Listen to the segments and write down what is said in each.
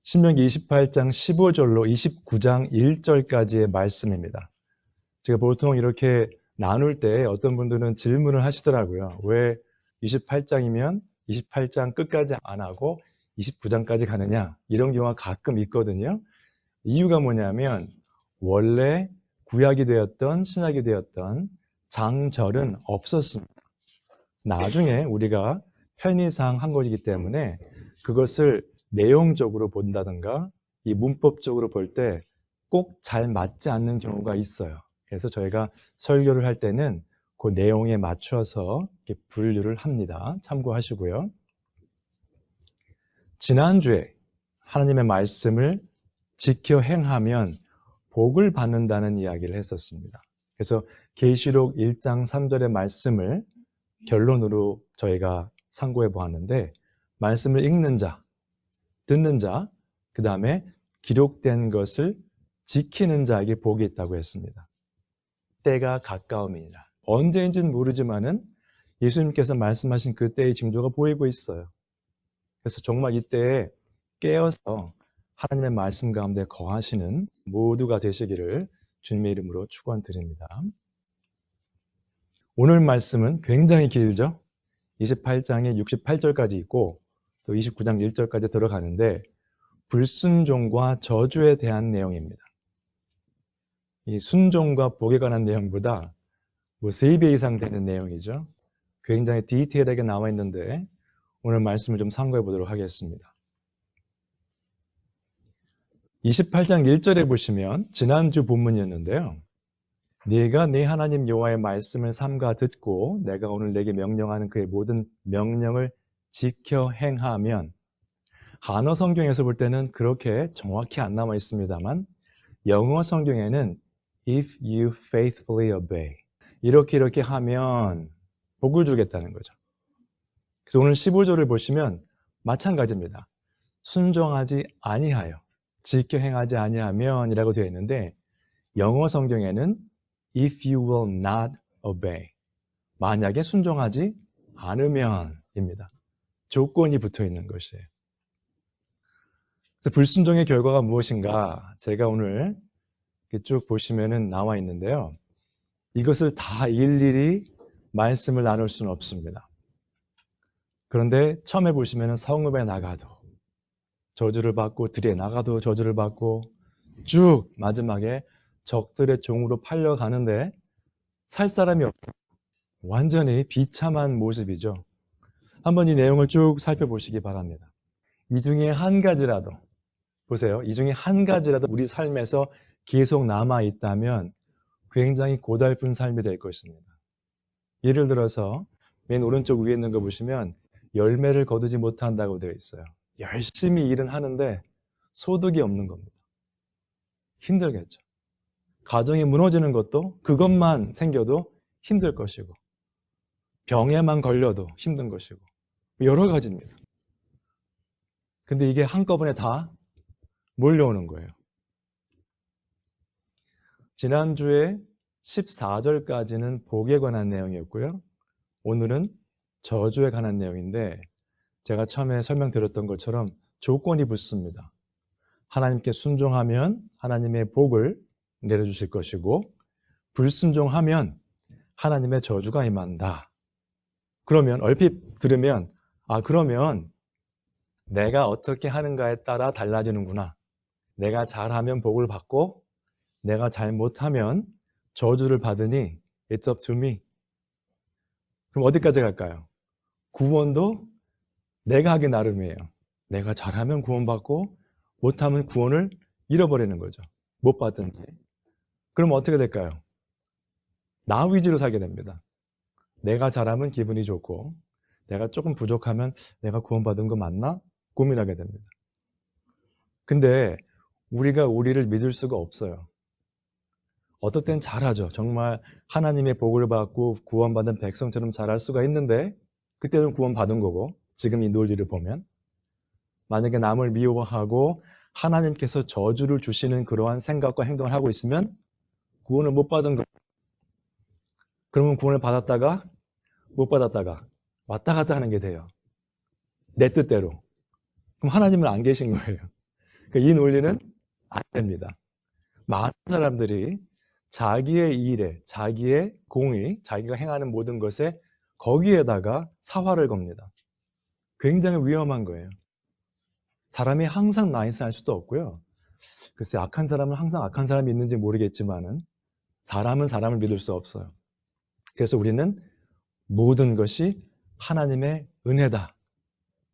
신명기 28장 15절로 29장 1절까지의 말씀입니다. 제가 보통 이렇게 나눌 때 어떤 분들은 질문을 하시더라고요. 왜 28장이면 28장 끝까지 안 하고 29장까지 가느냐? 이런 경우가 가끔 있거든요. 이유가 뭐냐면 원래 구약이 되었던 신약이 되었던 장절은 없었습니다. 나중에 우리가 편의상 한 것이기 때문에 그것을 내용적으로 본다든가 이 문법적으로 볼 때 꼭 잘 맞지 않는 경우가 있어요. 그래서 저희가 설교를 할 때는 그 내용에 맞춰서 이렇게 분류를 합니다. 참고하시고요. 지난주에 하나님의 말씀을 지켜 행하면 복을 받는다는 이야기를 했었습니다. 그래서 계시록 1장 3절의 말씀을 결론으로 저희가 상고해 보았는데 말씀을 읽는 자, 듣는 자, 그 다음에 기록된 것을 지키는 자에게 복이 있다고 했습니다. 때가 가까움이니라. 언제인지는 모르지만은 예수님께서 말씀하신 그 때의 징조가 보이고 있어요. 그래서 정말 이때에 깨어서 하나님의 말씀 가운데 거하시는 모두가 되시기를 주님의 이름으로 축원드립니다. 오늘 말씀은 굉장히 길죠. 28장에 68절까지 있고 또 29장 1절까지 들어가는데 불순종과 저주에 대한 내용입니다. 이 순종과 복에 관한 내용보다 3배 이상 되는 내용이죠. 굉장히 디테일하게 나와 있는데 오늘 말씀을 좀 참고해 보도록 하겠습니다. 28장 1절에 보시면 지난주 본문이었는데요. 네가 네 하나님 여호와의 말씀을 삼가 듣고 내가 오늘 내게 명령하는 그의 모든 명령을 지켜 행하면, 한어 성경에서 볼 때는 그렇게 정확히 안 남아 있습니다만 영어 성경에는 if you faithfully obey, 이렇게 하면 복을 주겠다는 거죠. 그래서 오늘 15절을 보시면 마찬가지입니다. 순종하지 아니하여 지켜 행하지 아니하면 이라고 되어 있는데 영어 성경에는 if you will not obey, 만약에 순종하지 않으면 입니다. 조건이 붙어 있는 것이에요. 불순종의 결과가 무엇인가 제가 오늘 쭉 보시면은 나와 있는데요. 이것을 다 일일이 말씀을 나눌 수는 없습니다. 그런데 처음에 보시면은 성읍에 나가도 저주를 받고 들에 나가도 저주를 받고 쭉 마지막에 적들의 종으로 팔려가는데 살 사람이 없다. 완전히 비참한 모습이죠. 한번 이 내용을 쭉 살펴보시기 바랍니다. 이 중에 한 가지라도 보세요. 이 중에 한 가지라도 우리 삶에서 계속 남아있다면 굉장히 고달픈 삶이 될 것입니다. 예를 들어서 맨 오른쪽 위에 있는 거 보시면 열매를 거두지 못한다고 되어 있어요. 열심히 일은 하는데 소득이 없는 겁니다. 힘들겠죠. 가정이 무너지는 것도 그것만 생겨도 힘들 것이고 병에만 걸려도 힘든 것이고 여러 가지입니다. 근데 이게 한꺼번에 다 몰려오는 거예요. 지난주에 14절까지는 복에 관한 내용이었고요. 오늘은 저주에 관한 내용인데 제가 처음에 설명드렸던 것처럼 조건이 붙습니다. 하나님께 순종하면 하나님의 복을 내려주실 것이고 불순종하면 하나님의 저주가 임한다. 그러면 얼핏 들으면 그러면 내가 어떻게 하는가에 따라 달라지는구나. 내가 잘하면 복을 받고 내가 잘못하면 저주를 받으니 it's up to me. 그럼 어디까지 갈까요? 구원도 내가 하기 나름이에요. 내가 잘하면 구원받고 못하면 구원을 잃어버리는 거죠. 못 받든지. 그럼 어떻게 될까요? 나 위주로 살게 됩니다. 내가 잘하면 기분이 좋고 내가 조금 부족하면 내가 구원받은 거 맞나? 고민하게 됩니다. 근데 우리가 우리를 믿을 수가 없어요. 어떨 땐 잘하죠. 정말 하나님의 복을 받고 구원받은 백성처럼 잘할 수가 있는데 그때는 구원받은 거고 지금 이 논리를 보면 만약에 남을 미워하고 하나님께서 저주를 주시는 그러한 생각과 행동을 하고 있으면 구원을 못 받은 거예요. 그러면 구원을 받았다가 못 받았다가 왔다 갔다 하는 게 돼요. 내 뜻대로. 그럼 하나님은 안 계신 거예요. 이 논리는 안 됩니다. 많은 사람들이 자기의 일에, 자기의 공의, 자기가 행하는 모든 것에 거기에다가 사활을 겁니다. 굉장히 위험한 거예요. 사람이 항상 나이스할 수도 없고요. 글쎄 악한 사람은 항상 악한 사람이 있는지 모르겠지만은 사람은 사람을 믿을 수 없어요. 그래서 우리는 모든 것이 하나님의 은혜다.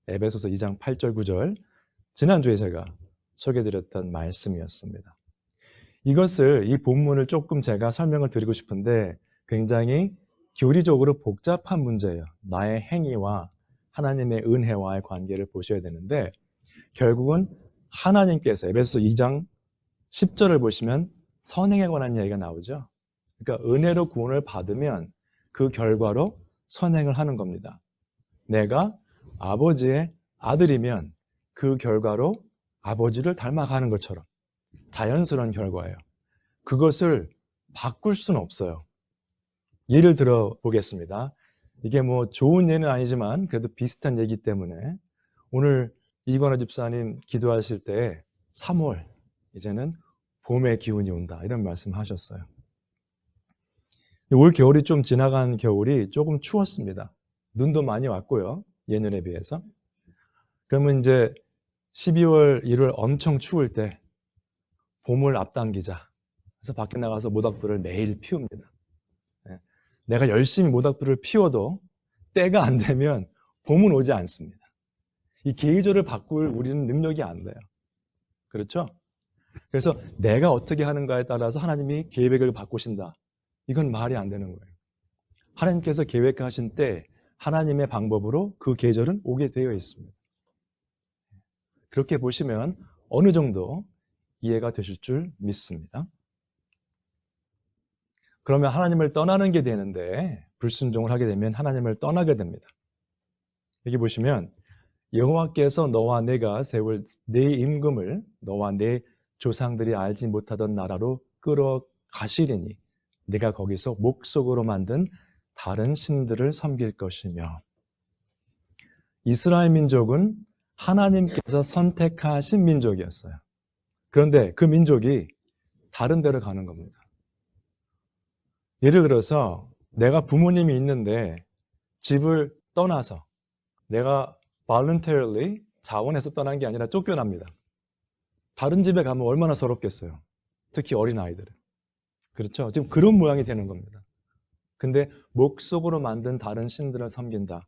에베소서 2장 8절 9절 지난주에 제가 소개해드렸던 말씀이었습니다. 이것을 이 본문을 조금 제가 설명을 드리고 싶은데 굉장히 교리적으로 복잡한 문제예요. 나의 행위와 하나님의 은혜와의 관계를 보셔야 되는데 결국은 하나님께서 에베소서 2장 10절을 보시면 선행에 관한 이야기가 나오죠. 그러니까 은혜로 구원을 받으면 그 결과로 선행을 하는 겁니다. 내가 아버지의 아들이면 그 결과로 아버지를 닮아가는 것처럼 자연스러운 결과예요. 그것을 바꿀 수는 없어요. 예를 들어 보겠습니다. 이게 뭐 좋은 예는 아니지만 그래도 비슷한 얘기 때문에 오늘 이관호 집사님 기도하실 때 3월 이제는 봄의 기운이 온다 이런 말씀 하셨어요. 올 겨울이 좀 지나간 겨울이 조금 추웠습니다. 눈도 많이 왔고요. 예년에 비해서. 그러면 이제 12월, 1월 엄청 추울 때 봄을 앞당기자. 그래서 밖에 나가서 모닥불을 매일 피웁니다. 내가 열심히 모닥불을 피워도 때가 안 되면 봄은 오지 않습니다. 이 계절을 바꿀 우리는 능력이 안 돼요. 그렇죠? 그래서 내가 어떻게 하는가에 따라서 하나님이 계획을 바꾸신다. 이건 말이 안 되는 거예요. 하나님께서 계획하신 때 하나님의 방법으로 그 계절은 오게 되어 있습니다. 그렇게 보시면 어느 정도 이해가 되실 줄 믿습니다. 그러면 하나님을 떠나는 게 되는데 불순종을 하게 되면 하나님을 떠나게 됩니다. 여기 보시면 여호와께서 너와 내가 세울 내 임금을 너와 내 조상들이 알지 못하던 나라로 끌어가시리니 내가 거기서 목석으로 만든 다른 신들을 섬길 것이며 이스라엘 민족은 하나님께서 선택하신 민족이었어요. 그런데 그 민족이 다른 데로 가는 겁니다. 예를 들어서 내가 부모님이 있는데 집을 떠나서 내가 voluntarily 자원해서 떠난 게 아니라 쫓겨납니다. 다른 집에 가면 얼마나 서럽겠어요. 특히 어린아이들은. 그렇죠? 지금 그런 모양이 되는 겁니다. 근데 목석으로 만든 다른 신들을 섬긴다.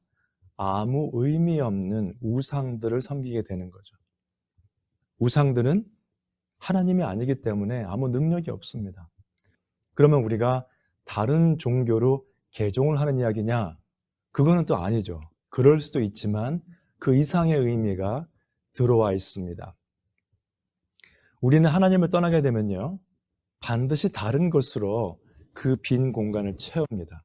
아무 의미 없는 우상들을 섬기게 되는 거죠. 우상들은 하나님이 아니기 때문에 아무 능력이 없습니다. 그러면 우리가 다른 종교로 개종을 하는 이야기냐? 그거는 또 아니죠. 그럴 수도 있지만 그 이상의 의미가 들어와 있습니다. 우리는 하나님을 떠나게 되면요. 반드시 다른 것으로 그 빈 공간을 채웁니다.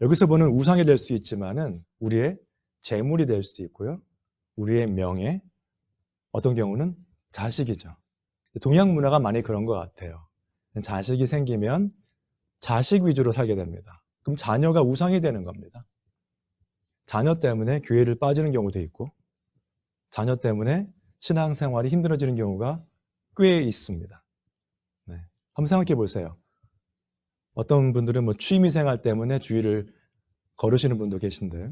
여기서 보는 우상이 될 수 있지만은 우리의 재물이 될 수도 있고요. 우리의 명예, 어떤 경우는 자식이죠. 동양 문화가 많이 그런 것 같아요. 자식이 생기면 자식 위주로 살게 됩니다. 그럼 자녀가 우상이 되는 겁니다. 자녀 때문에 교회를 빠지는 경우도 있고 자녀 때문에 신앙생활이 힘들어지는 경우가 꽤 있습니다. 네. 한번 생각해 보세요. 어떤 분들은 뭐 취미생활 때문에 주일을 거르시는 분도 계신데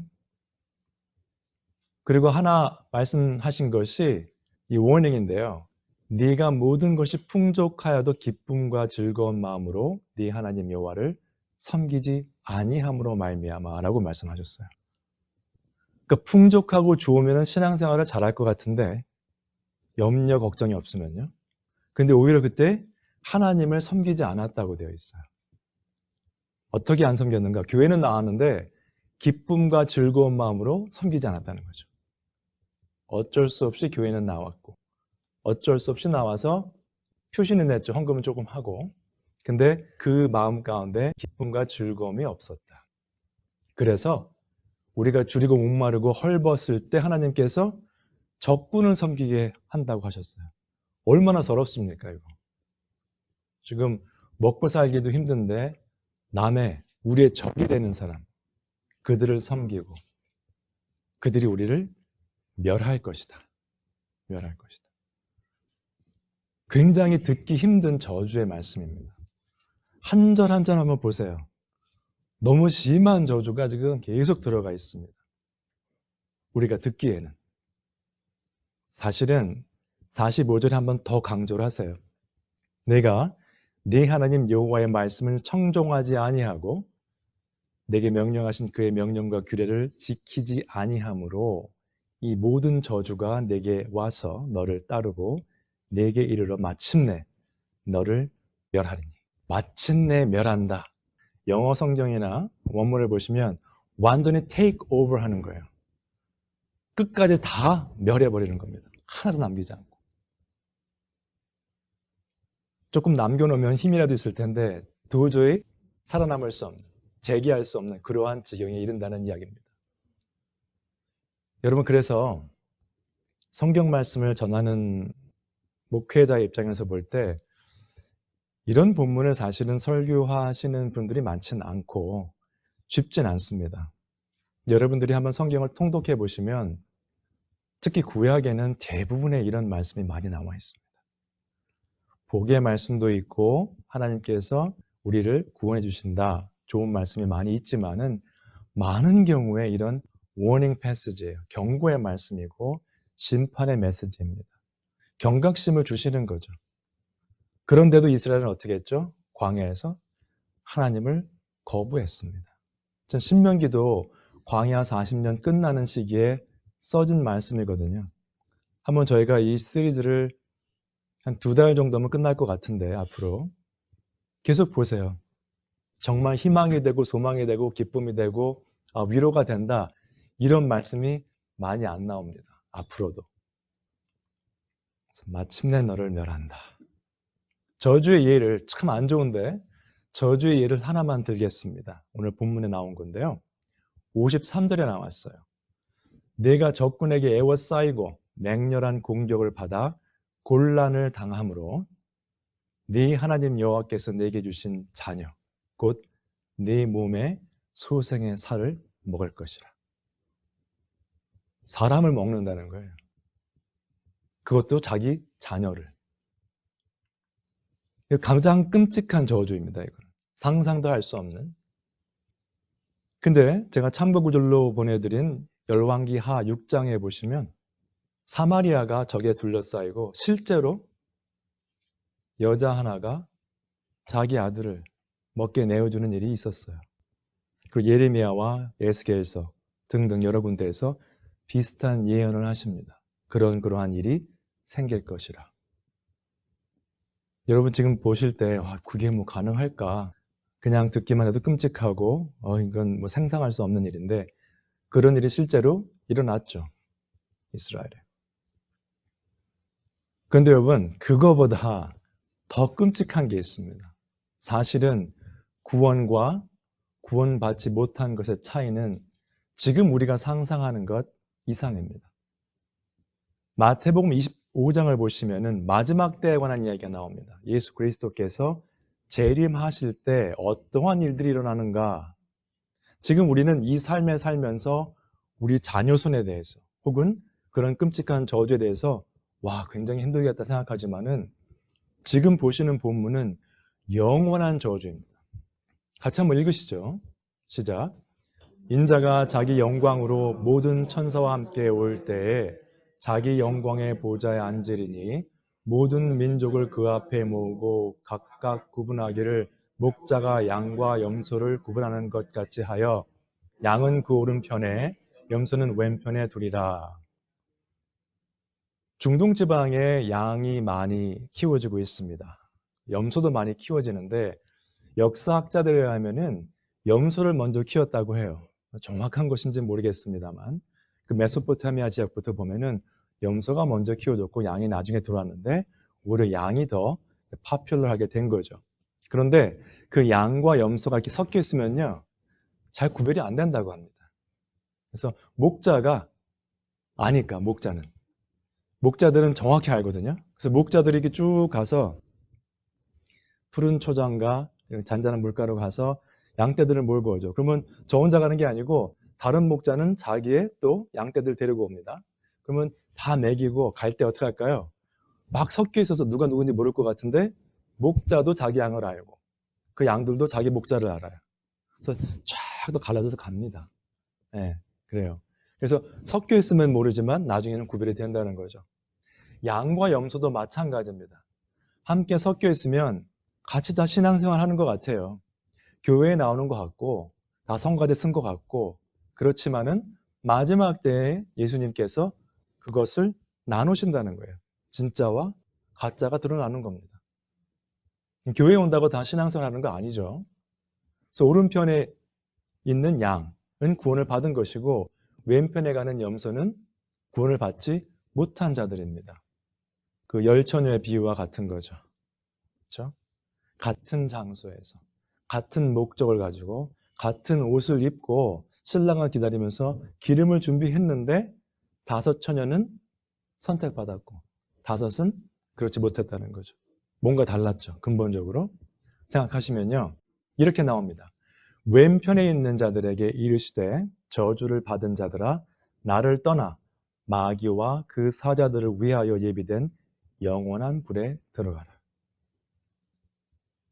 그리고 하나 말씀하신 것이 이 워닝인데요. 네가 모든 것이 풍족하여도 기쁨과 즐거운 마음으로 네 하나님 여호와를 섬기지 아니함으로 말미암아라고 말씀하셨어요. 그러니까 풍족하고 좋으면 신앙생활을 잘할 것 같은데 염려 걱정이 없으면요. 근데 오히려 그때 하나님을 섬기지 않았다고 되어 있어요. 어떻게 안 섬겼는가? 교회는 나왔는데 기쁨과 즐거운 마음으로 섬기지 않았다는 거죠. 어쩔 수 없이 교회는 나왔고 어쩔 수 없이 나와서 표시는 냈죠. 헌금은 조금 하고. 근데 그 마음 가운데 기쁨과 즐거움이 없었다. 그래서 우리가 줄이고 목마르고 헐벗을 때 하나님께서 적군을 섬기게 한다고 하셨어요. 얼마나 서럽습니까, 이거. 지금 먹고 살기도 힘든데 남의 우리의 적이 되는 사람, 그들을 섬기고 그들이 우리를 멸할 것이다. 멸할 것이다. 굉장히 듣기 힘든 저주의 말씀입니다. 한 절 한 절 한번 보세요. 너무 심한 저주가 지금 계속 들어가 있습니다. 우리가 듣기에는. 사실은 45절에 한번 더 강조를 하세요. 내가 네 하나님 여호와의 말씀을 청종하지 아니하고 내게 명령하신 그의 명령과 규례를 지키지 아니하므로 이 모든 저주가 내게 와서 너를 따르고 내게 이르러 마침내 너를 멸하리니. 마침내 멸한다. 영어 성경이나 원문을 보시면 완전히 take over 하는 거예요. 끝까지 다 멸해버리는 겁니다. 하나도 남기지 않고. 조금 남겨놓으면 힘이라도 있을 텐데 도저히 살아남을 수 없는, 재기할 수 없는 그러한 지경에 이른다는 이야기입니다. 여러분, 그래서 성경 말씀을 전하는 목회자의 입장에서 볼 때 이런 본문을 사실은 설교하시는 분들이 많지는 않고 쉽진 않습니다. 여러분들이 한번 성경을 통독해 보시면 특히 구약에는 대부분의 이런 말씀이 많이 나와 있습니다. 복의 말씀도 있고 하나님께서 우리를 구원해 주신다. 좋은 말씀이 많이 있지만은 많은 경우에 이런 워닝 패시지예요. 경고의 말씀이고 심판의 메시지입니다. 경각심을 주시는 거죠. 그런데도 이스라엘은 어떻게 했죠? 광야에서 하나님을 거부했습니다. 신명기도 광야 40년 끝나는 시기에 써진 말씀이거든요. 한번 저희가 이 시리즈를 한 2달 정도면 끝날 것 같은데 앞으로 계속 보세요. 정말 희망이 되고 소망이 되고 기쁨이 되고 위로가 된다. 이런 말씀이 많이 안 나옵니다. 앞으로도. 마침내 너를 멸한다. 저주의 예를 참 안 좋은데 저주의 예를 하나만 들겠습니다. 오늘 본문에 나온 건데요. 53절에 나왔어요. 내가 적군에게 애워싸이고 맹렬한 공격을 받아 곤란을 당함으로 네 하나님 여호와께서 내게 주신 자녀 곧 네 몸에 소생의 살을 먹을 것이라. 사람을 먹는다는 거예요. 그것도 자기 자녀를. 가장 끔찍한 저주입니다. 이건 상상도 할 수 없는. 근데 제가 참고구절로 보내드린 열왕기 하 6장에 보시면 사마리아가 적에 둘러싸이고 실제로 여자 하나가 자기 아들을 먹게 내어주는 일이 있었어요. 그리고 예레미야와 에스겔서 등등 여러 군데에서 비슷한 예언을 하십니다. 그러한 일이 생길 것이라. 여러분 지금 보실 때 그게 뭐 가능할까? 그냥 듣기만 해도 끔찍하고 이건 뭐 상상할 수 없는 일인데 그런 일이 실제로 일어났죠. 이스라엘에. 그런데 여러분 그거보다 더 끔찍한 게 있습니다. 사실은 구원과 구원받지 못한 것의 차이는 지금 우리가 상상하는 것 이상입니다. 마태복음 25장을 보시면은 마지막 때에 관한 이야기가 나옵니다. 예수 그리스도께서 재림하실 때 어떠한 일들이 일어나는가? 지금 우리는 이 삶에 살면서 우리 자녀손에 대해서 혹은 그런 끔찍한 저주에 대해서 굉장히 힘들겠다 생각하지만은 지금 보시는 본문은 영원한 저주입니다. 같이 한번 읽으시죠. 시작. 인자가 자기 영광으로 모든 천사와 함께 올 때에 자기 영광의 보좌에 앉으리니 모든 민족을 그 앞에 모으고 각각 구분하기를 목자가 양과 염소를 구분하는 것 같이 하여 양은 그 오른편에 염소는 왼편에 두리라. 중동 지방에 양이 많이 키워지고 있습니다. 염소도 많이 키워지는데 역사학자들에 의하면은 염소를 먼저 키웠다고 해요. 정확한 것인지는 모르겠습니다만 그 메소포타미아 지역부터 보면은 염소가 먼저 키워졌고 양이 나중에 들어왔는데 오히려 양이 더 파퓰러하게 된 거죠. 그런데 그 양과 염소가 이렇게 섞여 있으면요 잘 구별이 안 된다고 합니다. 그래서 목자가 아니까 목자들은 정확히 알거든요. 그래서 목자들이 이렇게 쭉 가서 푸른 초장과 잔잔한 물가로 가서 양떼들을 몰고 오죠. 그러면 저 혼자 가는 게 아니고 다른 목자는 자기의 또 양떼들 데리고 옵니다. 그러면 다 먹이고 갈 때 어떻게 할까요? 막 섞여 있어서 누가 누군지 모를 것 같은데 목자도 자기 양을 알고 그 양들도 자기 목자를 알아요. 그래서 쫙 또 갈라져서 갑니다. 네, 그래요. 그래서 섞여 있으면 모르지만 나중에는 구별이 된다는 거죠. 양과 염소도 마찬가지입니다. 함께 섞여 있으면 같이 다 신앙생활 하는 것 같아요. 교회에 나오는 것 같고 다 성가대 쓴 것 같고 그렇지만은 마지막 때에 예수님께서 그것을 나누신다는 거예요. 진짜와 가짜가 드러나는 겁니다. 교회에 온다고 다 신앙생활 하는 거 아니죠. 그래서 오른편에 있는 양은 구원을 받은 것이고 왼편에 가는 염소는 구원을 받지 못한 자들입니다. 그 열처녀의 비유와 같은 거죠. 그렇죠? 같은 장소에서 같은 목적을 가지고 같은 옷을 입고 신랑을 기다리면서 기름을 준비했는데 5 처녀는 선택받았고 5은 그렇지 못했다는 거죠. 뭔가 달랐죠. 근본적으로. 생각하시면요. 이렇게 나옵니다. 왼편에 있는 자들에게 이르시되 저주를 받은 자들아 나를 떠나 마귀와 그 사자들을 위하여 예비된 영원한 불에 들어가라.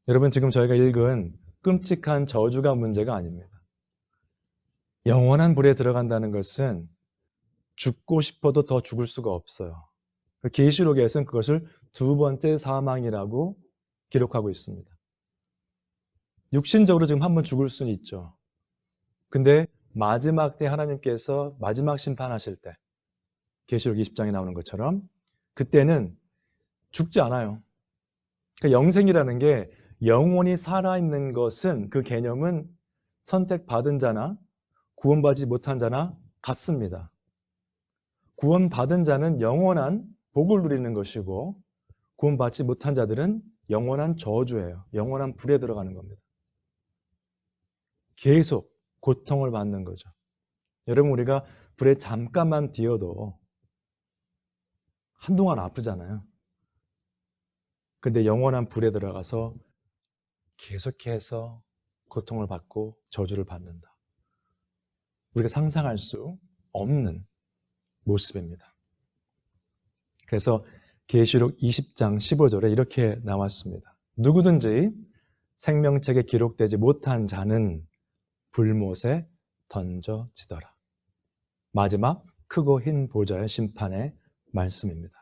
여러분 지금 저희가 읽은 끔찍한 저주가 문제가 아닙니다. 영원한 불에 들어간다는 것은 죽고 싶어도 더 죽을 수가 없어요. 계시록에서는 그것을 2번째 사망이라고 기록하고 있습니다. 육신적으로 지금 한번 죽을 수는 있죠. 근데 마지막 때 하나님께서 마지막 심판하실 때 계시록 20장에 나오는 것처럼 그때는 죽지 않아요. 그러니까 영생이라는 게 영원히 살아있는 것은 그 개념은 선택받은 자나 구원받지 못한 자나 같습니다. 구원받은 자는 영원한 복을 누리는 것이고 구원받지 못한 자들은 영원한 저주예요. 영원한 불에 들어가는 겁니다. 계속 고통을 받는 거죠. 여러분 우리가 불에 잠깐만 뒤어도 한동안 아프잖아요. 근데 영원한 불에 들어가서 계속해서 고통을 받고 저주를 받는다. 우리가 상상할 수 없는 모습입니다. 그래서 계시록 20장 15절에 이렇게 나왔습니다. 누구든지 생명책에 기록되지 못한 자는 불못에 던져지더라. 마지막 크고 흰 보좌의 심판의 말씀입니다.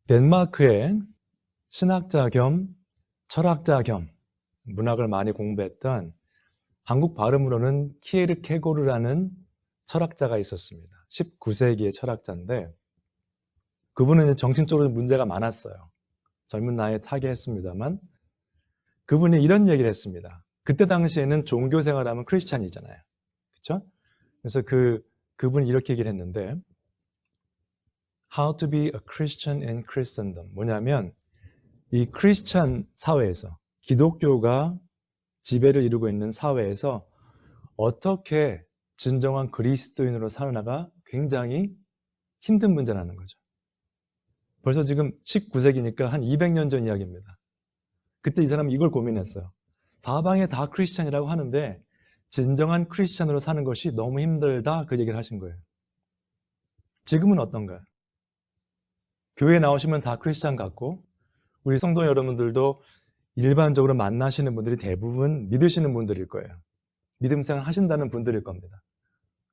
덴마크의 신학자 겸 철학자 겸 문학을 많이 공부했던 한국 발음으로는 키에르케고르라는 철학자가 있었습니다. 19세기의 철학자인데 그분은 정신적으로 문제가 많았어요. 젊은 나이에 타계했습니다만 그분이 이런 얘기를 했습니다. 그때 당시에는 종교 생활하면 크리스찬이잖아요. 그렇죠? 그래서 그분이 이렇게 얘기를 했는데 How to be a Christian in Christendom. 뭐냐면 이 크리스찬 사회에서 기독교가 지배를 이루고 있는 사회에서 어떻게 진정한 그리스도인으로 살아나가 굉장히 힘든 문제라는 거죠. 벌써 지금 19세기니까 한 200년 전 이야기입니다. 그때 이 사람은 이걸 고민했어요. 사방에 다 크리스찬이라고 하는데 진정한 크리스찬으로 사는 것이 너무 힘들다 그 얘기를 하신 거예요. 지금은 어떤가요? 교회에 나오시면 다 크리스찬 같고 우리 성도 여러분들도 일반적으로 만나시는 분들이 대부분 믿으시는 분들일 거예요. 믿음 생활 하신다는 분들일 겁니다.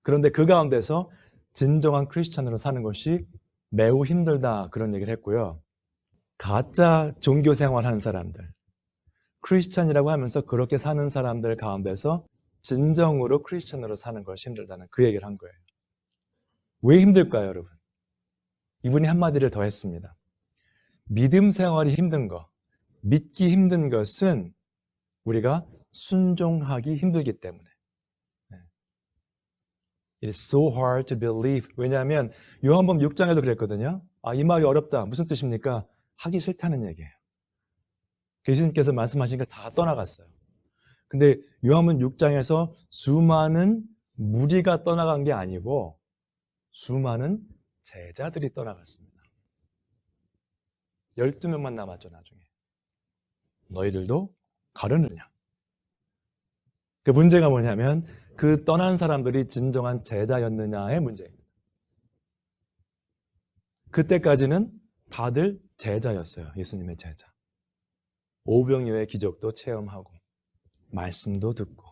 그런데 그 가운데서 진정한 크리스찬으로 사는 것이 매우 힘들다 그런 얘기를 했고요. 가짜 종교 생활하는 사람들, 크리스찬이라고 하면서 그렇게 사는 사람들 가운데서 진정으로 크리스찬으로 사는 것이 힘들다는 그 얘기를 한 거예요. 왜 힘들까요, 여러분? 이분이 한마디를 더 했습니다. 믿음 생활이 힘든 거, 믿기 힘든 것은 우리가 순종하기 힘들기 때문에. It is so hard to believe. 왜냐하면 요한복음 6장에도 그랬거든요. 이 말이 어렵다. 무슨 뜻입니까? 하기 싫다는 얘기예요. 예수님께서 말씀하시니까 다 떠나갔어요. 근데 요한복음 6장에서 수많은 무리가 떠나간 게 아니고 수많은 제자들이 떠나갔습니다. 12명만 남았죠, 나중에. 너희들도 가려느냐? 그 문제가 뭐냐면 그 떠난 사람들이 진정한 제자였느냐의 문제입니다. 그때까지는 다들 제자였어요. 예수님의 제자. 오병이어의 기적도 체험하고 말씀도 듣고.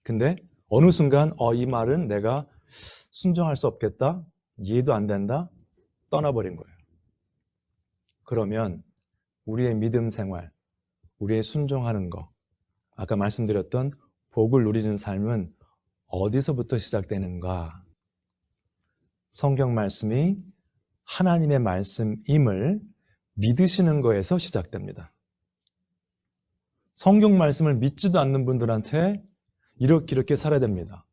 근데 어느 순간 이 말은 내가 순종할 수 없겠다. 이해도 안 된다. 떠나버린 거예요. 그러면 우리의 믿음 생활, 우리의 순종하는 거, 아까 말씀드렸던 복을 누리는 삶은 어디서부터 시작되는가? 성경 말씀이 하나님의 말씀임을 믿으시는 거에서 시작됩니다. 성경 말씀을 믿지도 않는 분들한테 이렇게 살아야 됩니다.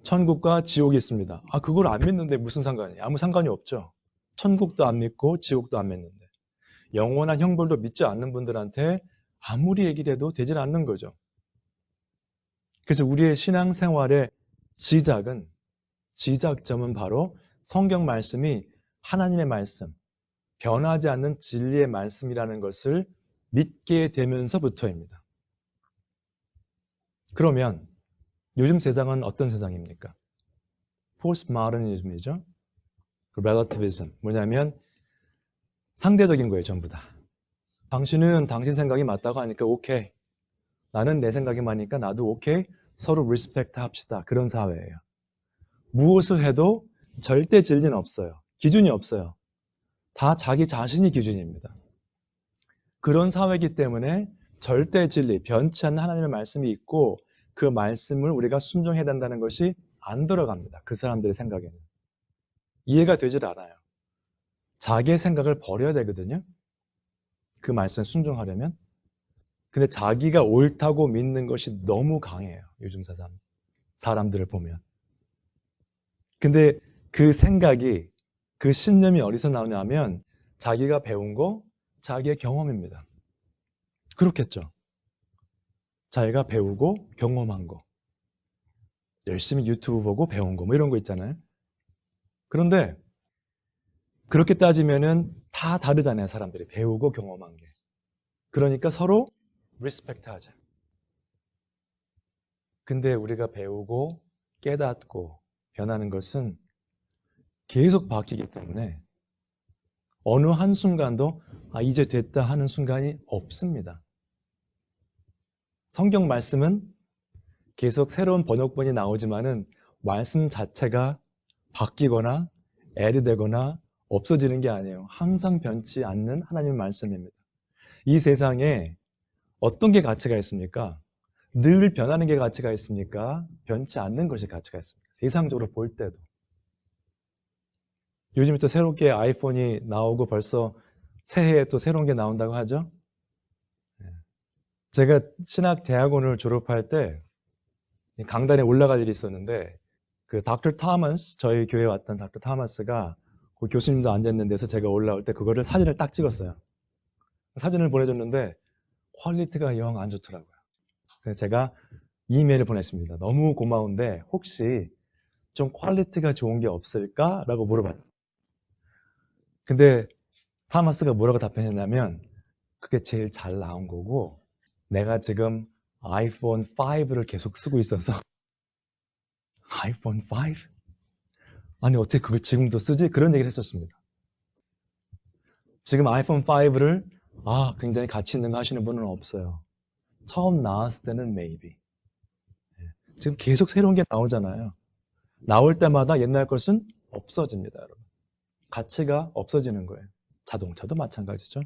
천국과 지옥이 있습니다. 그걸 안 믿는데 무슨 상관이에요? 아무 상관이 없죠. 천국도 안 믿고 지옥도 안 믿는데. 영원한 형벌도 믿지 않는 분들한테 아무리 얘기를 해도 되질 않는 거죠. 그래서 우리의 신앙생활의 시작점은 바로 성경 말씀이 하나님의 말씀, 변하지 않는 진리의 말씀이라는 것을 믿게 되면서부터입니다. 그러면 요즘 세상은 어떤 세상입니까? 포스트모더니즘이죠. relativism. 뭐냐면 상대적인 거예요, 전부 다. 당신은 당신 생각이 맞다고 하니까 오케이. 나는 내 생각이 맞으니까 나도 오케이. 서로 리스펙트 합시다. 그런 사회예요. 무엇을 해도 절대 진리는 없어요. 기준이 없어요. 다 자기 자신이 기준입니다. 그런 사회이기 때문에 절대 진리, 변치 않는 하나님의 말씀이 있고 그 말씀을 우리가 순종해야 된다는 것이 안 들어갑니다. 그 사람들의 생각에는. 이해가 되질 않아요. 자기의 생각을 버려야 되거든요. 그 말씀에 순종하려면. 근데 자기가 옳다고 믿는 것이 너무 강해요. 요즘 사람들을 보면. 근데 그 생각이, 그 신념이 어디서 나오냐면 자기가 배운 거, 자기의 경험입니다. 그렇겠죠. 자기가 배우고 경험한 거. 열심히 유튜브 보고 배운 거, 뭐 이런 거 있잖아요. 그런데 그렇게 따지면은 다 다르잖아요, 사람들이. 배우고 경험한 게. 그러니까 서로 리스펙트 하자. 근데 우리가 배우고 깨닫고 변하는 것은 계속 바뀌기 때문에 어느 한순간도 이제 됐다 하는 순간이 없습니다. 성경 말씀은 계속 새로운 번역본이 나오지만은 말씀 자체가 바뀌거나 애드되거나 없어지는 게 아니에요. 항상 변치 않는 하나님의 말씀입니다. 이 세상에 어떤 게 가치가 있습니까? 늘 변하는 게 가치가 있습니까? 변치 않는 것이 가치가 있습니다. 세상적으로 볼 때도. 요즘 또 새롭게 아이폰이 나오고 벌써 새해에 또 새로운 게 나온다고 하죠. 제가 신학대학원을 졸업할 때 강단에 올라갈 일이 있었는데 그 닥터 타머스, 저희 교회에 왔던 닥터 타머스가 그 교수님도 앉아있는 데서 제가 올라올 때 그거를 사진을 딱 찍었어요. 사진을 보내줬는데 퀄리티가 영 안 좋더라고요. 그래서 제가 이메일을 보냈습니다. 너무 고마운데 혹시 좀 퀄리티가 좋은 게 없을까라고 물어봤어요. 근데 타마스가 뭐라고 답변했냐면 그게 제일 잘 나온 거고 내가 지금 아이폰 5를 계속 쓰고 있어서 아이폰 5? 아니 어떻게 그걸 지금도 쓰지? 그런 얘기를 했었습니다. 지금 아이폰 5를 굉장히 가치 있는 거 하시는 분은 없어요. 처음 나왔을 때는 maybe. 지금 계속 새로운 게 나오잖아요. 나올 때마다 옛날 것은 없어집니다, 여러분. 가치가 없어지는 거예요. 자동차도 마찬가지죠.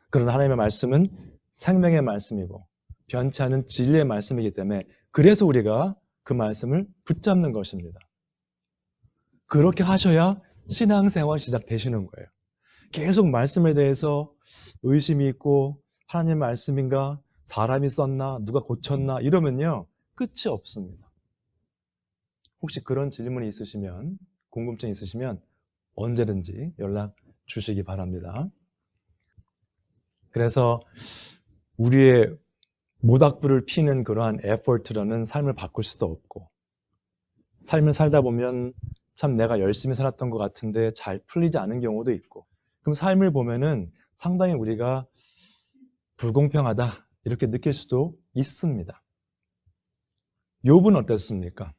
그러나 하나님의 말씀은 생명의 말씀이고 변치 않은 진리의 말씀이기 때문에 그래서 우리가 그 말씀을 붙잡는 것입니다. 그렇게 하셔야 신앙생활 시작되시는 거예요. 계속 말씀에 대해서 의심이 있고 하나님의 말씀인가? 사람이 썼나? 누가 고쳤나? 이러면요. 끝이 없습니다. 혹시 그런 질문이 있으시면, 궁금증이 있으시면 언제든지 연락 주시기 바랍니다. 그래서 우리의 모닥불을 피는 그러한 에포트로는 삶을 바꿀 수도 없고 삶을 살다 보면 참 내가 열심히 살았던 것 같은데 잘 풀리지 않은 경우도 있고 그럼 삶을 보면은 상당히 우리가 불공평하다 이렇게 느낄 수도 있습니다. 욥은 어땠습니까?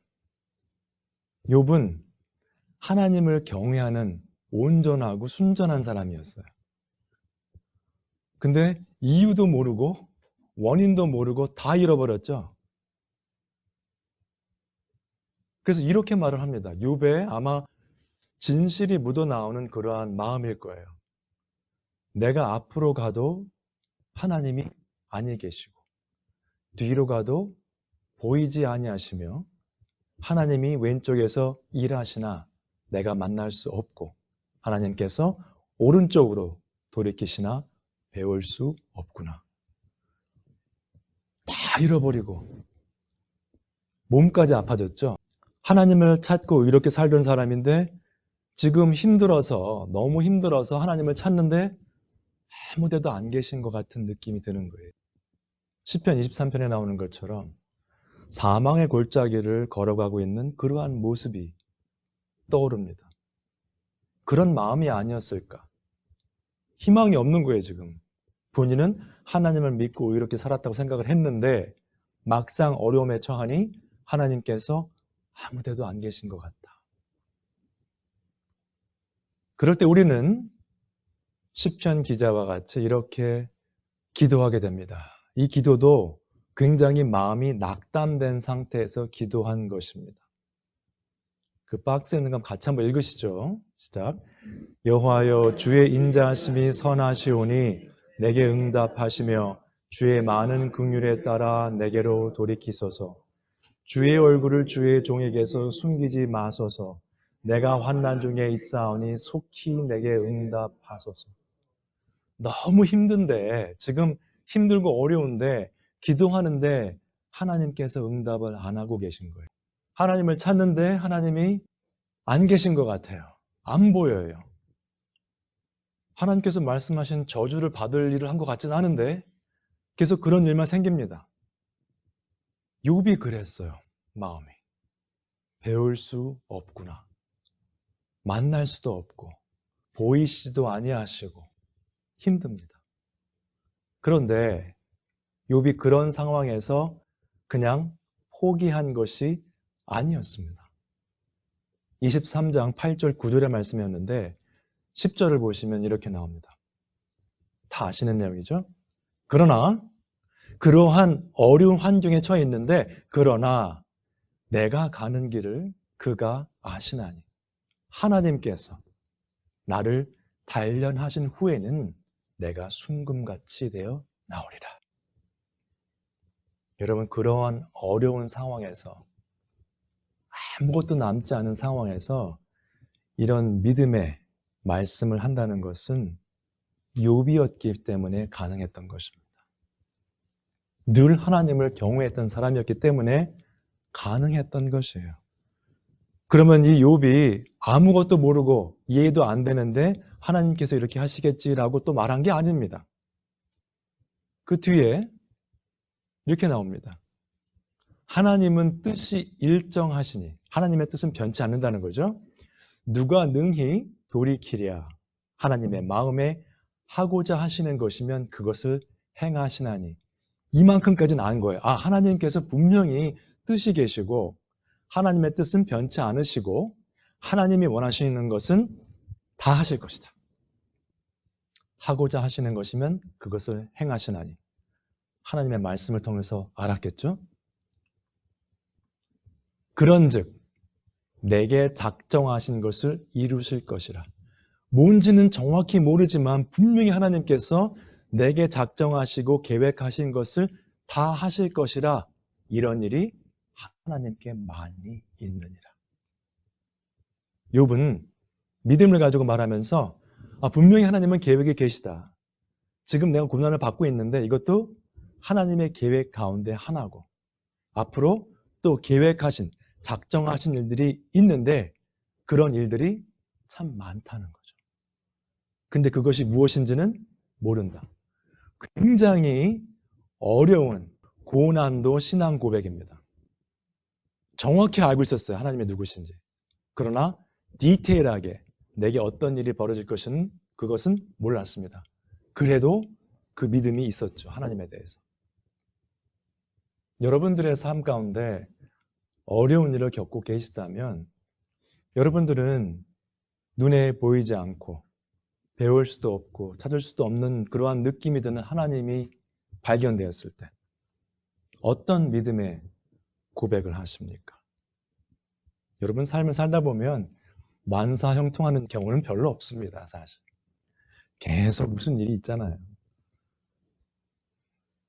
욥은 하나님을 경외하는 온전하고 순전한 사람이었어요. 근데 이유도 모르고 원인도 모르고 다 잃어버렸죠. 그래서 이렇게 말을 합니다. 욥에 아마 진실이 묻어나오는 그러한 마음일 거예요. 내가 앞으로 가도 하나님이 아니 계시고 뒤로 가도 보이지 아니하시며 하나님이 왼쪽에서 일하시나 내가 만날 수 없고 하나님께서 오른쪽으로 돌이키시나 배울 수 없구나. 다 잃어버리고 몸까지 아파졌죠. 하나님을 찾고 이렇게 살던 사람인데 지금 힘들어서 너무 힘들어서 하나님을 찾는데 아무 데도 안 계신 것 같은 느낌이 드는 거예요. 시편 23편에 나오는 것처럼 사망의 골짜기를 걸어가고 있는 그러한 모습이 떠오릅니다. 그런 마음이 아니었을까? 희망이 없는 거예요, 지금. 본인은 하나님을 믿고 이렇게 살았다고 생각을 했는데 막상 어려움에 처하니 하나님께서 아무 데도 안 계신 것 같다. 그럴 때 우리는 시편 기자와 같이 이렇게 기도하게 됩니다. 이 기도도 굉장히 마음이 낙담된 상태에서 기도한 것입니다. 그 박스에 있는 거 같이 한번 읽으시죠. 시작. 여호와여 주의 인자하심이 선하시오니 내게 응답하시며 주의 많은 긍휼에 따라 내게로 돌이키소서. 주의 얼굴을 주의 종에게서 숨기지 마소서. 내가 환난 중에 있사오니 속히 내게 응답하소서. 너무 힘든데 지금 힘들고 어려운데 기도하는데 하나님께서 응답을 안 하고 계신 거예요. 하나님을 찾는데 하나님이 안 계신 것 같아요. 안 보여요. 하나님께서 말씀하신 저주를 받을 일을 한 것 같지는 않은데 계속 그런 일만 생깁니다. 욥이 그랬어요. 마음이. 배울 수 없구나. 만날 수도 없고 보이시지도 아니하시고 힘듭니다. 그런데 욥이 그런 상황에서 그냥 포기한 것이 아니었습니다. 23장 8절 9절의 말씀이었는데 10절을 보시면 이렇게 나옵니다. 다 아시는 내용이죠? 그러나 그러한 어려운 환경에 처해 있는데 그러나 내가 가는 길을 그가 아시나니 하나님께서 나를 단련하신 후에는 내가 순금같이 되어 나오리라. 여러분 그러한 어려운 상황에서 아무것도 남지 않은 상황에서 이런 믿음의 말씀을 한다는 것은 욥이었기 때문에 가능했던 것입니다. 늘 하나님을 경외했던 사람이었기 때문에 가능했던 것이에요. 그러면 이 욥이 아무것도 모르고 이해도 안 되는데 하나님께서 이렇게 하시겠지라고 또 말한 게 아닙니다. 그 뒤에 이렇게 나옵니다. 하나님은 뜻이 일정하시니 하나님의 뜻은 변치 않는다는 거죠. 누가 능히 돌이키랴. 하나님의 마음에 하고자 하시는 것이면 그것을 행하시나니. 이만큼까지는 안 거예요. 아, 하나님께서 분명히 뜻이 계시고 하나님의 뜻은 변치 않으시고 하나님이 원하시는 것은 다 하실 것이다. 하고자 하시는 것이면 그것을 행하시나니. 하나님의 말씀을 통해서 알았겠죠? 그런즉 내게 작정하신 것을 이루실 것이라. 뭔지는 정확히 모르지만 분명히 하나님께서 내게 작정하시고 계획하신 것을 다 하실 것이라. 이런 일이 하나님께 많이 있느니라. 욥은 믿음을 가지고 말하면서 분명히 하나님은 계획이 계시다. 지금 내가 고난을 받고 있는데 이것도 하나님의 계획 가운데 하나고 앞으로 또 계획하신 작정하신 일들이 있는데 그런 일들이 참 많다는 거죠. 근데 그것이 무엇인지는 모른다. 굉장히 어려운 고난도 신앙 고백입니다. 정확히 알고 있었어요. 하나님이 누구신지. 그러나 디테일하게 내게 어떤 일이 벌어질 것은 그것은 몰랐습니다. 그래도 그 믿음이 있었죠. 하나님에 대해서. 여러분들의 삶 가운데 어려운 일을 겪고 계시다면 여러분들은 눈에 보이지 않고 배울 수도 없고 찾을 수도 없는 그러한 느낌이 드는 하나님이 발견되었을 때 어떤 믿음의 고백을 하십니까? 여러분 삶을 살다 보면 만사형통하는 경우는 별로 없습니다. 사실. 계속 무슨 일이 있잖아요.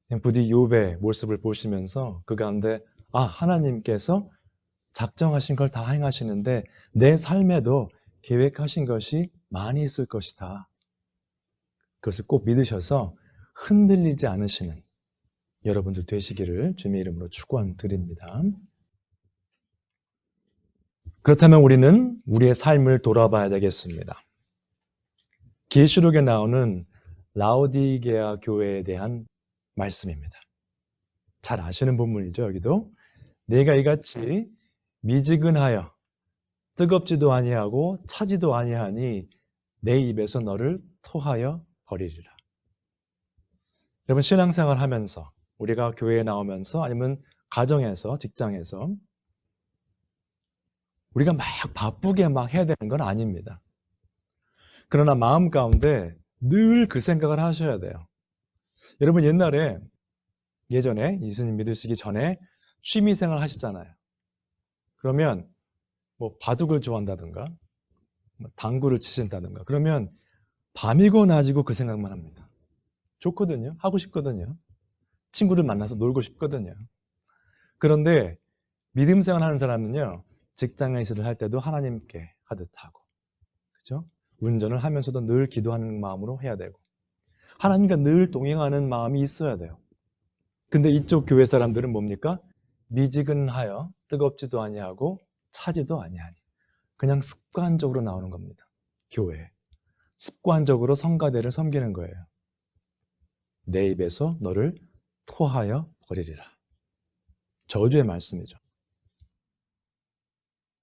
그냥 부디 욥의 모습을 보시면서 그 가운데 하나님께서 작정하신 걸 다 행하시는데 내 삶에도 계획하신 것이 많이 있을 것이다. 그것을 꼭 믿으셔서 흔들리지 않으시는 여러분들 되시기를 주님의 이름으로 축원드립니다. 그렇다면 우리는 우리의 삶을 돌아봐야 되겠습니다. 계시록에 나오는 라오디게아 교회에 대한 말씀입니다. 잘 아시는 본문이죠, 여기도. 내가 이같이 미지근하여 뜨겁지도 아니하고 차지도 아니하니 내 입에서 너를 토하여 버리리라. 여러분 신앙생활 하면서 우리가 교회에 나오면서 아니면 가정에서 직장에서 우리가 막 바쁘게 막 해야 되는 건 아닙니다. 그러나 마음 가운데 늘 그 생각을 하셔야 돼요. 여러분 예전에 예수님 믿으시기 전에 취미생활 하시잖아요. 그러면 뭐 바둑을 좋아한다든가 당구를 치신다든가 그러면 밤이고 낮이고 그 생각만 합니다. 좋거든요. 하고 싶거든요. 친구들 만나서 놀고 싶거든요. 그런데 믿음 생활하는 사람은요. 직장에서 일을 할 때도 하나님께 하듯 하고 그죠? 운전을 하면서도 늘 기도하는 마음으로 해야 되고 하나님과 늘 동행하는 마음이 있어야 돼요. 근데 이쪽 교회 사람들은 뭡니까? 미지근하여 뜨겁지도 아니하고 차지도 아니하니 그냥 습관적으로 나오는 겁니다. 교회에. 습관적으로 성가대를 섬기는 거예요. 내 입에서 너를 토하여 버리리라. 저주의 말씀이죠.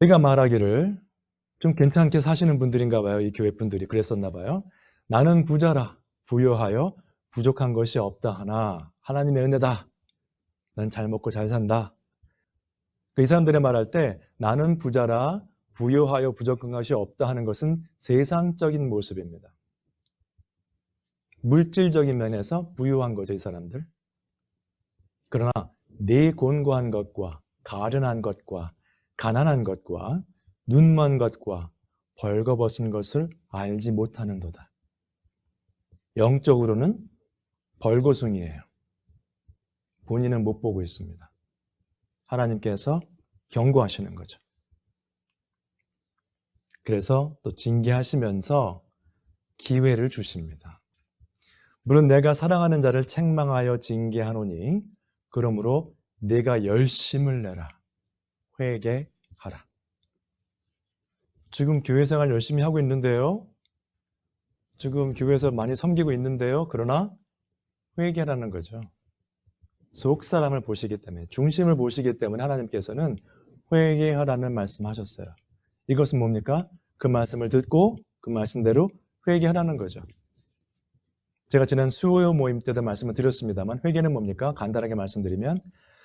내가 말하기를 좀 괜찮게 사시는 분들인가 봐요. 이 교회 분들이 그랬었나 봐요. 나는 부자라 부유하여 부족한 것이 없다 하나 하나님의 은혜다. 난 잘 먹고 잘 산다. 이 사람들의 말할 때 나는 부자라 부유하여 부족한 것이 없다 하는 것은 세상적인 모습입니다. 물질적인 면에서 부유한 거죠, 이 사람들. 그러나 내 곤고한 것과 가련한 것과 가난한 것과 눈먼 것과 벌거벗은 것을 알지 못하는도다. 영적으로는 벌거숭이에요. 본인은 못 보고 있습니다. 하나님께서 경고하시는 거죠. 그래서 또 징계하시면서 기회를 주십니다. 물론 내가 사랑하는 자를 책망하여 징계하노니 그러므로 내가 열심을 내라. 회개하라. 지금 교회 생활 열심히 하고 있는데요. 지금 교회에서 많이 섬기고 있는데요. 그러나 회개라는 거죠. 속 사람을 보시기 때문에 중심을 보시기 때문에 하나님께서는 회개하라는 말씀하셨어요. 이것은 뭡니까? 그 말씀을 듣고 그 말씀대로 회개하라는 거죠. 제가 지난 수요 모임 때도 말씀을 드렸습니다만 회개는 뭡니까? 간단하게 말씀드리면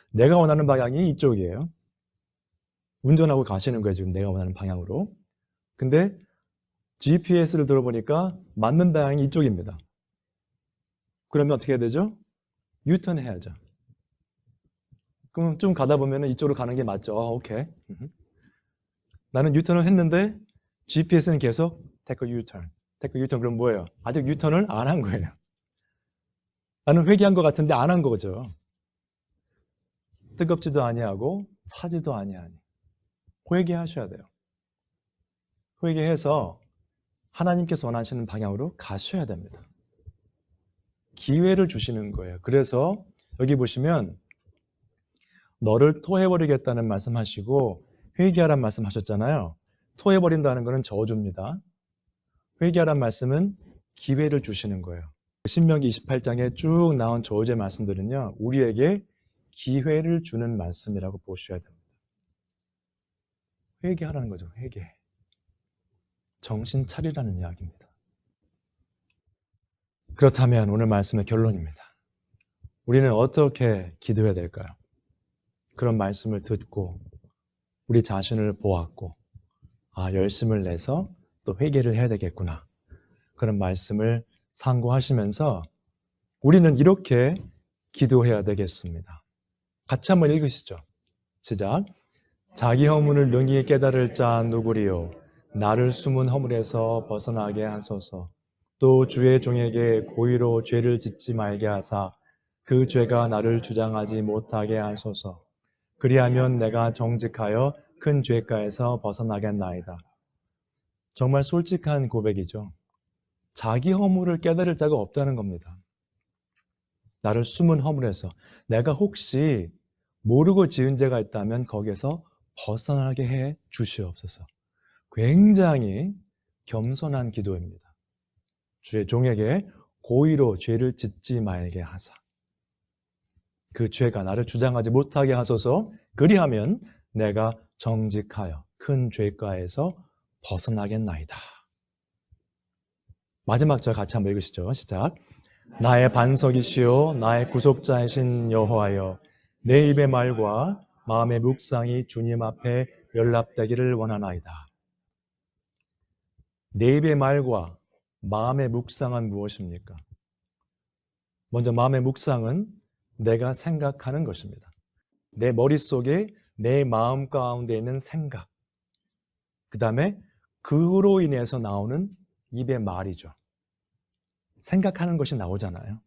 내가 원하는 방향이 이쪽이에요. 운전하고 가시는 거예요. 지금 내가 원하는 방향으로. 근데 GPS를 들어보니까 맞는 방향이 이쪽입니다. 그러면 어떻게 해야 되죠? 유턴 해야죠. 그럼 좀 가다 보면 이쪽으로 가는 게 맞죠. 오케이. 나는 유턴을 했는데 GPS는 계속 take a U-turn. take a U-turn 그럼 뭐예요? 아직 유턴을 안 한 거예요. 나는 회개한 것 같은데 안 한 거죠. 뜨겁지도 아니하고 차지도 아니하니. 회개하셔야 돼요. 회개해서 하나님께서 원하시는 방향으로 가셔야 됩니다. 기회를 주시는 거예요. 그래서 여기 보시면 너를 토해버리겠다는 말씀하시고 회개하라는 말씀하셨잖아요. 토해버린다는 것은 저주입니다. 회개하라는 말씀은 기회를 주시는 거예요. 신명기 28장에 쭉 나온 저주의 말씀들은요. 우리에게 기회를 주는 말씀이라고 보셔야 됩니다. 회개하라는 거죠. 회개. 정신 차리라는 이야기입니다. 그렇다면 오늘 말씀의 결론입니다. 우리는 어떻게 기도해야 될까요? 그런 말씀을 듣고 우리 자신을 보았고 열심을 내서 또 회개를 해야 되겠구나. 그런 말씀을 상고하시면서 우리는 이렇게 기도해야 되겠습니다. 같이 한번 읽으시죠. 시작. 자기 허물을 능히 깨달을 자 누구리요? 나를 숨은 허물에서 벗어나게 하소서. 또 주의 종에게 고의로 죄를 짓지 말게 하사 그 죄가 나를 주장하지 못하게 하소서. 그리하면 내가 정직하여 큰 죄가에서 벗어나겠나이다. 정말 솔직한 고백이죠. 자기 허물을 깨달을 자가 없다는 겁니다. 나를 숨은 허물에서 내가 혹시 모르고 지은 죄가 있다면 거기에서 벗어나게 해 주시옵소서. 굉장히 겸손한 기도입니다. 주의 종에게 고의로 죄를 짓지 말게 하사 그 죄가 나를 주장하지 못하게 하소서. 그리하면 내가 정직하여 큰 죄가에서 벗어나겠나이다. 마지막 절 같이 한번 읽으시죠. 시작. 나의 반석이시요 나의 구속자이신 여호와여, 내 입의 말과 마음의 묵상이 주님 앞에 연락되기를 원하나이다. 내 입의 말과 마음의 묵상은 무엇입니까? 먼저 마음의 묵상은 내가 생각하는 것입니다. 내 머릿속에 내 마음 가운데 있는 생각, 그 다음에 그로 인해서 나오는 입의 말이죠. 생각하는 것이 나오잖아요.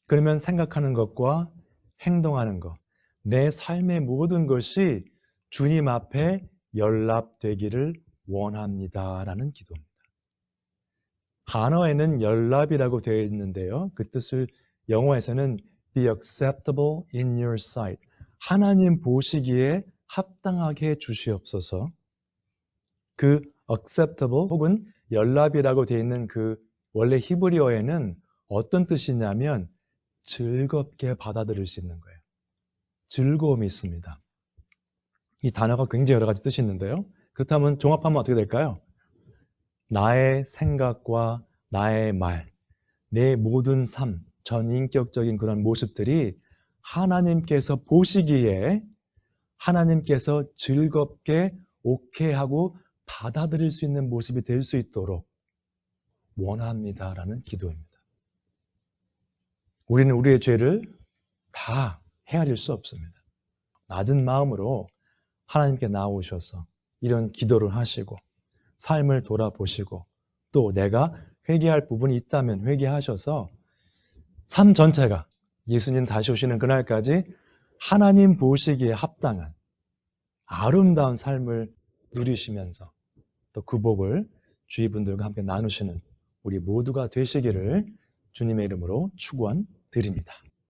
그러면 생각하는 것과 행동하는 것, 내 삶의 모든 것이 주님 앞에 연락되기를 원합니다라는 기도입니다. 한어에는 연락이라고 되어 있는데요. 그 뜻을 영어에서는 be acceptable in your sight. 하나님 보시기에 합당하게 해 주시옵소서. 그 acceptable 혹은 연락이라고 되어 있는 그 원래 히브리어에는 어떤 뜻이냐면 즐겁게 받아들일 수 있는 거예요. 즐거움이 있습니다. 이 단어가 굉장히 여러 가지 뜻이 있는데요. 그렇다면 종합하면 어떻게 될까요? 나의 생각과 나의 말, 내 모든 삶, 전인격적인 그런 모습들이 하나님께서 보시기에 하나님께서 즐겁게 오케이하고 받아들일 수 있는 모습이 될 수 있도록 원합니다라는 기도입니다. 우리는 우리의 죄를 다 헤아릴 수 없습니다. 낮은 마음으로 하나님께 나오셔서 이런 기도를 하시고 삶을 돌아보시고 또 내가 회개할 부분이 있다면 회개하셔서 삶 전체가 예수님 다시 오시는 그날까지 하나님 보시기에 합당한 아름다운 삶을 누리시면서 또 그 복을 주위 분들과 함께 나누시는 우리 모두가 되시기를 주님의 이름으로 축원드립니다.